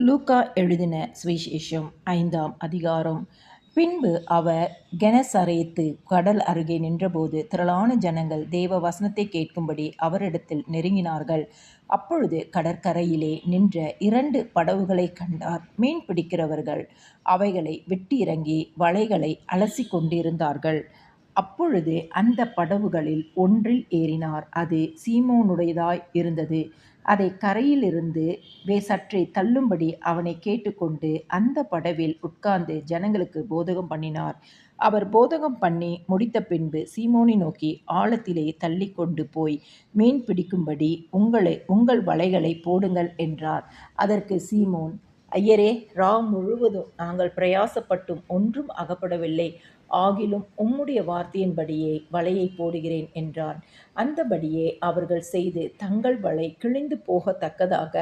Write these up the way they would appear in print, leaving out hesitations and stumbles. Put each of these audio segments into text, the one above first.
லூக்கா எழுதின சுவிசேஷம் 5ஆம் அதிகாரம். பின்பு அவர் கெனசரேத்து கடல் அருகே நின்றபோது திரளான ஜனங்கள் தேவ வசனத்தைக் கேட்கும்படி அவரிடத்தில் நெருங்கினார்கள். அப்பொழுது கடற்கரையிலே நின்ற 2 படவுகளைக் கண்டார். மீன் பிடிக்கிறவர்கள் அவைகளை விட்டு இறங்கி வலைகளை அலசிக் கொண்டிருந்தார்கள். அப்பொழுது அந்தப் படவுகளில் ஒன்றில் ஏறினார். அது சீமோனுடையதாய் இருந்தது. அதைக் கரையிலிருந்து சற்றே தள்ளும்படி அவனைக் கேட்டுக்கொண்டு அந்தப் படவில் உட்கார்ந்து ஜனங்களுக்குப் போதகம் பண்ணினார். அவர் போதகம் பண்ணி முடித்த பின்பு சீமோனை நோக்கி, ஆழத்திலே தள்ளிக்கொண்டு போய் மீன் பிடிக்கும்படி உங்கள் வலைகளைப் போடுங்கள் என்றார். அதற்குச் சீமோன், ஐயரே, முழுவதும் நாங்கள் பிரயாசப்பட்டும் ஒன்றும் அகப்படவில்லை. ஆகிலும் உம்முடைய வார்த்தையின்படியே வலையைப் போடுகிறேன் என்றான். அந்தபடியே அவர்கள் செய்து தங்கள் வலை கிழிந்து போகத்தக்கதாக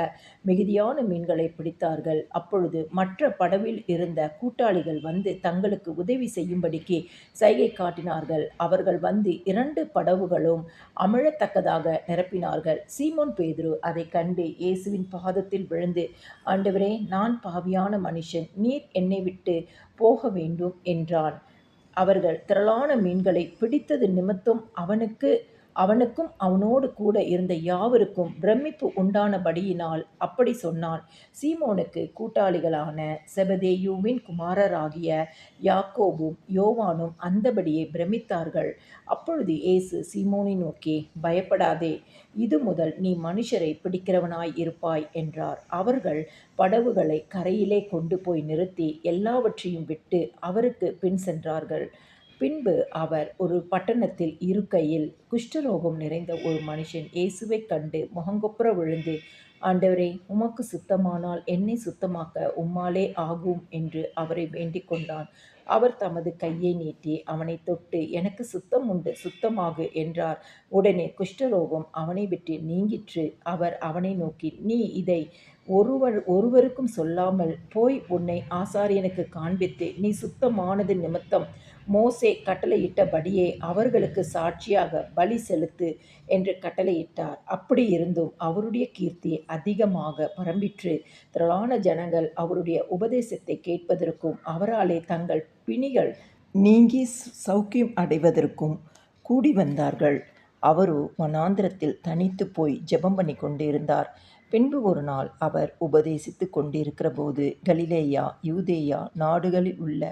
மிகுதியான மீன்களைப் பிடித்தார்கள். அப்பொழுது மற்ற படவில் இருந்த கூட்டாளிகள் வந்து தங்களுக்கு உதவி செய்யும்படிக்கு சைகை காட்டினார்கள். அவர்கள் வந்து 2 படவுகளும் அமிழத்தக்கதாக நிரப்பினார்கள். சீமோன் பேதுரு அதைக் கண்டு இயேசுவின் பாதத்தில் விழுந்து, ஆண்டவரே, நான் பாவியான மனுஷன், நீர் என்னை விட்டு போக வேண்டும் என்றான். அவர்கள் திரளான மீன்களைப் பிடித்தது நிமித்தம் அவனுக்கும் அவனோடு கூட இருந்த யாவருக்கும் பிரமிப்பு உண்டானபடியினால் அப்படி சொன்னான். சீமோனுக்கு கூட்டாளிகளான செபதேயுவின் குமாரராகிய யாக்கோபும் யோவானும் அந்தபடியே பிரமித்தார்கள். அப்பொழுது இயேசு சீமோனை நோக்கி, பயப்படாதே, இது முதல் நீ மனுஷரைப் பிடிக்கிறவனாய் இருப்பாய் என்றார். அவர்கள் படவுகளைக் கரையிலே கொண்டு போய் நிறுத்தி எல்லாவற்றையும் விட்டு அவருக்குப் பின் சென்றார்கள். பின்பு அவர் ஒரு பட்டணத்தில் இருக்கையில் குஷ்டரோகம் நிறைந்த ஒரு மனுஷன் இயேசுவைக் கண்டு முகங்குப்புற விழுந்து, ஆண்டவரே, உமக்கு சுத்தமானால் என்னை சுத்தமாக்க உம்மாலே ஆகும் என்று அவரை வேண்டிக் கொண்டான். அவர் தமது கையை நீட்டி அவனைத் தொட்டு, எனக்கு சுத்தம் உண்டு, சுத்தமாகு என்றார். உடனே குஷ்டரோகம் அவனை விட்டு நீங்கிற்று. அவர் அவனை நோக்கி, நீ இதை ஒருவருக்கும் சொல்லாமல் போய் உன்னை ஆசாரியனுக்குக் காண்பித்து நீ சுத்தமானது நிமித்தம் மோசே கட்டளையிட்டபடியே அவர்களுக்கு சாட்சியாக பலி செலுத்து என்று கட்டளையிட்டார். அப்படி இருந்தும் அவருடைய கீர்த்தி அதிகமாக பரம்பிற்று. திரளான ஜனங்கள் அவருடைய உபதேசத்தைக் கேட்பதற்கும் அவராலே தங்கள் பிணிகள் நீங்கி சௌக்கியம் அடைவதற்கும் கூடி வந்தார்கள். அவரோ வனாந்திரத்தில் தனித்துப் போய் ஜெபம் பண்ணிக் கொண்டிருந்தார். பின்பு ஒரு நாள் அவர் உபதேசித்துக் கொண்டிருக்கிறபோது கலிலேயா, யூதேயா நாடுகளில் உள்ள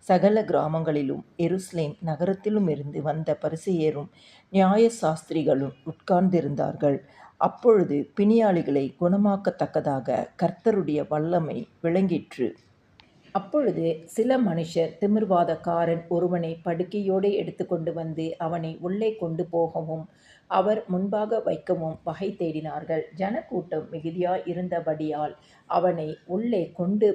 சகல கிராமங்களிலும் எருசலேம் நகரத்திலுமிருந்து வந்த பரிசேயரும் நியாயசாஸ்திரிகளும் உட்கார்ந்திருந்தார்கள். அப்பொழுது பிணியாளிகளை குணமாக்கத்தக்கதாக கர்த்தருடைய வல்லமை விளங்கிற்று. அப்பொழுது சில மனுஷர் திமிர்வாதக்காரன் ஒருவனைப் படுக்கையோடே எடுத்துக்கொண்டு வந்து அவனை உள்ளே கொண்டு போகவும் அவர் முன்பாக வைக்கவும் வகை தேடினார்கள். ஜனக்கூட்டம் மிகுதியாய் இருந்தபடியால் அவனை உள்ளே கொண்டு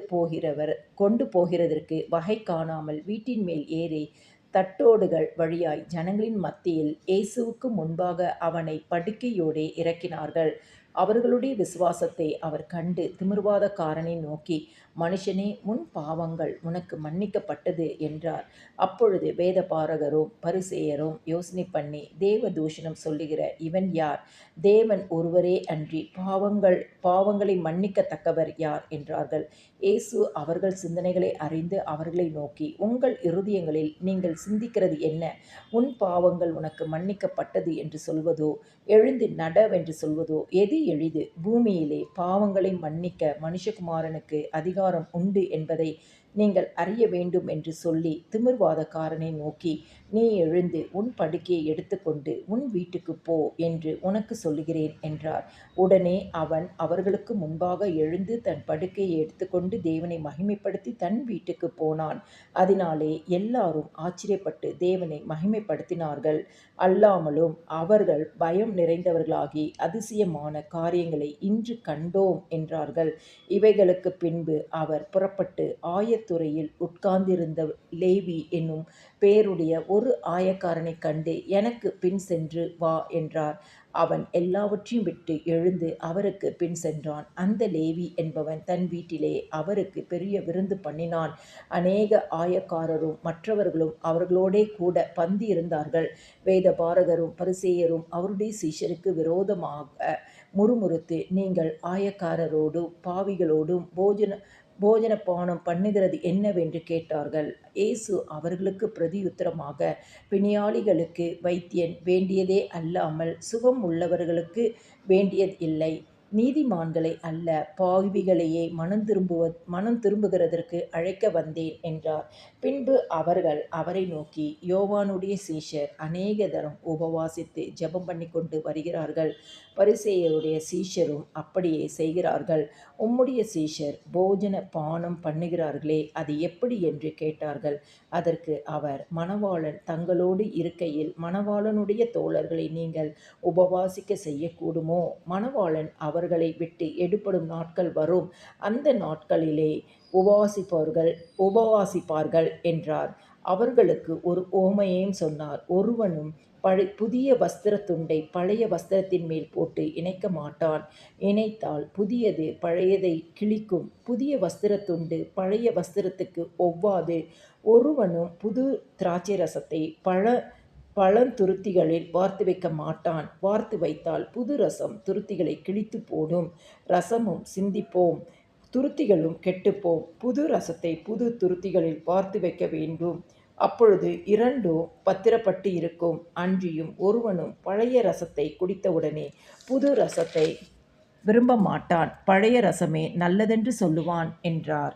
போகிறதற்கு வகை காணாமல் வீட்டின் மேல் ஏறி தட்டோடுகள் வழியாய் ஜனங்களின் மத்தியில் இயேசுவுக்கு முன்பாக அவனைப் படுக்கையோடே இறக்கினார்கள். அவர்களுடைய விசுவாசத்தை அவர் கண்டு திமிர்வாதக்காரனை நோக்கி, மனுஷனே, உன் பாவங்கள் உனக்கு மன்னிக்கப்பட்டது என்றார். அப்பொழுது வேதபாரகரும் பரிசேயரும் யோசனை பண்ணி, தேவ தூஷணம் சொல்லுகிற இவன் யார்? தேவன் ஒருவரே அன்றி பாவங்களை மன்னிக்கத்தக்கவர் யார் என்றார்கள். இயேசு அவர்கள் சிந்தனைகளை அறிந்து அவர்களை நோக்கி, உங்கள் இருதயங்களில் நீங்கள் சிந்திக்கிறது என்ன? உன் பாவங்கள் உனக்கு மன்னிக்கப்பட்டது என்று சொல்வதோ, எழுந்து நடவென்று சொல்வதோ எது எளிது? பூமியிலே பாவங்களை மன்னிக்க மனுஷகுமாரனுக்கு அதிகாரம் உண்டு என்பதை நீங்கள் அறிய வேண்டும் என்று சொல்லி திமிர்வாதக்காரனை நோக்கி, நீ எழுந்து உன் படுக்கையை எடுத்துக்கொண்டு உன் வீட்டுக்குப் போ என்று உனக்கு சொல்லுகிறேன் என்றார். உடனே அவன் அவர்களுக்கு முன்பாக எழுந்து தன் படுக்கையை எடுத்துக்கொண்டு தேவனை மகிமைப்படுத்தி தன் வீட்டுக்குப் போனான். அதனாலே எல்லாரும் ஆச்சரியப்பட்டு தேவனை மகிமைப்படுத்தினார்கள். அல்லாமலும் அவர்கள் பயம் நிறைந்தவர்களாகி, அதிசயமான காரியங்களை இன்று கண்டோம் என்றார்கள். இவைகளுக்குப் பின்பு அவர் புறப்பட்டு ஆயத்துறையில் உட்கார்ந்திருந்த லேவி என்னும் பேருடைய ஒரு ஆயக்காரனைக் கண்டு, எனக்குப் பின் சென்று வா என்றார். அவன் எல்லாவற்றையும் விட்டு எழுந்து அவருக்குப் பின் சென்றான். அந்த லேவி என்பவன் தன் வீட்டிலே அவருக்கு பெரிய விருந்து பண்ணினான். அநேக ஆயக்காரரும் மற்றவர்களும் அவர்களோடே கூட பந்தி இருந்தார்கள். வேதபாரகரும் பரிசேயரும் அவருடைய சீஷருக்கு விரோதமாக முறுமுறுத்து, நீங்கள் ஆயக்காரரோடும் பாவிகளோடும் போஜனபானம் பண்ணுகிறது என்னவென்று கேட்டார்கள். இயேசு அவர்களுக்குப் பிரதியுத்தரமாக, பிணியாளிகளுக்கு வைத்தியன் வேண்டியதே அல்லாமல் சுகம் உள்ளவர்களுக்கு வேண்டியதில்லை. நீதிமான்களை அல்ல, பாவிகளையே மனம் திரும்புகிறதற்கு அழைக்க வந்தேன் என்றார். பின்பு அவர்கள் அவரை நோக்கி, யோவானுடைய சீஷர் அநேக தரம் உபவாசித்து ஜெபம் பண்ணிக்கொண்டு வருகிறார்கள். பரிசேயருடைய சீஷரும் அப்படியே செய்கிறார்கள். உம்முடைய சீஷர் போஜன பானம் பண்ணுகிறார்களே, அது எப்படி என்று கேட்டார்கள். அதற்கு அவர், மணவாளன் தங்களோடு இருக்கையில் மணவாளனுடைய தோழர்களை நீங்கள் உபவாசிக்க செய்யக்கூடுமோ? மணவாளன் அவர்களை விட்டு எடுபடும் நாட்கள் வரும், அந்த நாட்களிலே உபவாசிப்பார்கள் என்றார். அவர்களுக்கு ஒரு உவமையையும் சொன்னார். ஒருவனும் புதிய வஸ்திரத் துண்டை பழைய வஸ்திரத்தின் மேல் போட்டு இணைக்க மாட்டான். இணைத்தால் புதியது பழையதைக் கிழிக்கும். புதிய வஸ்திரத் துண்டு பழைய வஸ்திரத்துக்கு ஒவ்வாது. ஒருவனும் புது திராட்சைரசத்தை பழந்துருத்திகளில் வார்த்து வைக்க மாட்டான். வார்த்து வைத்தால் புது ரசம் துருத்திகளை கிழித்து போடும். ரசமும் சிந்திப்போம், துருத்திகளும் கெட்டுப்போம். புது ரசத்தை புது துருத்திகளில் வார்த்து வைக்க வேண்டும். அப்பொழுது இரண்டும் பத்திரப்பட்டு இருக்கும். அன்றியும் ஒருவனும் பழைய ரசத்தை குடித்தவுடனே புது ரசத்தை விரும்ப மாட்டான். பழைய ரசமே நல்லதென்று சொல்லுவான் என்றார்.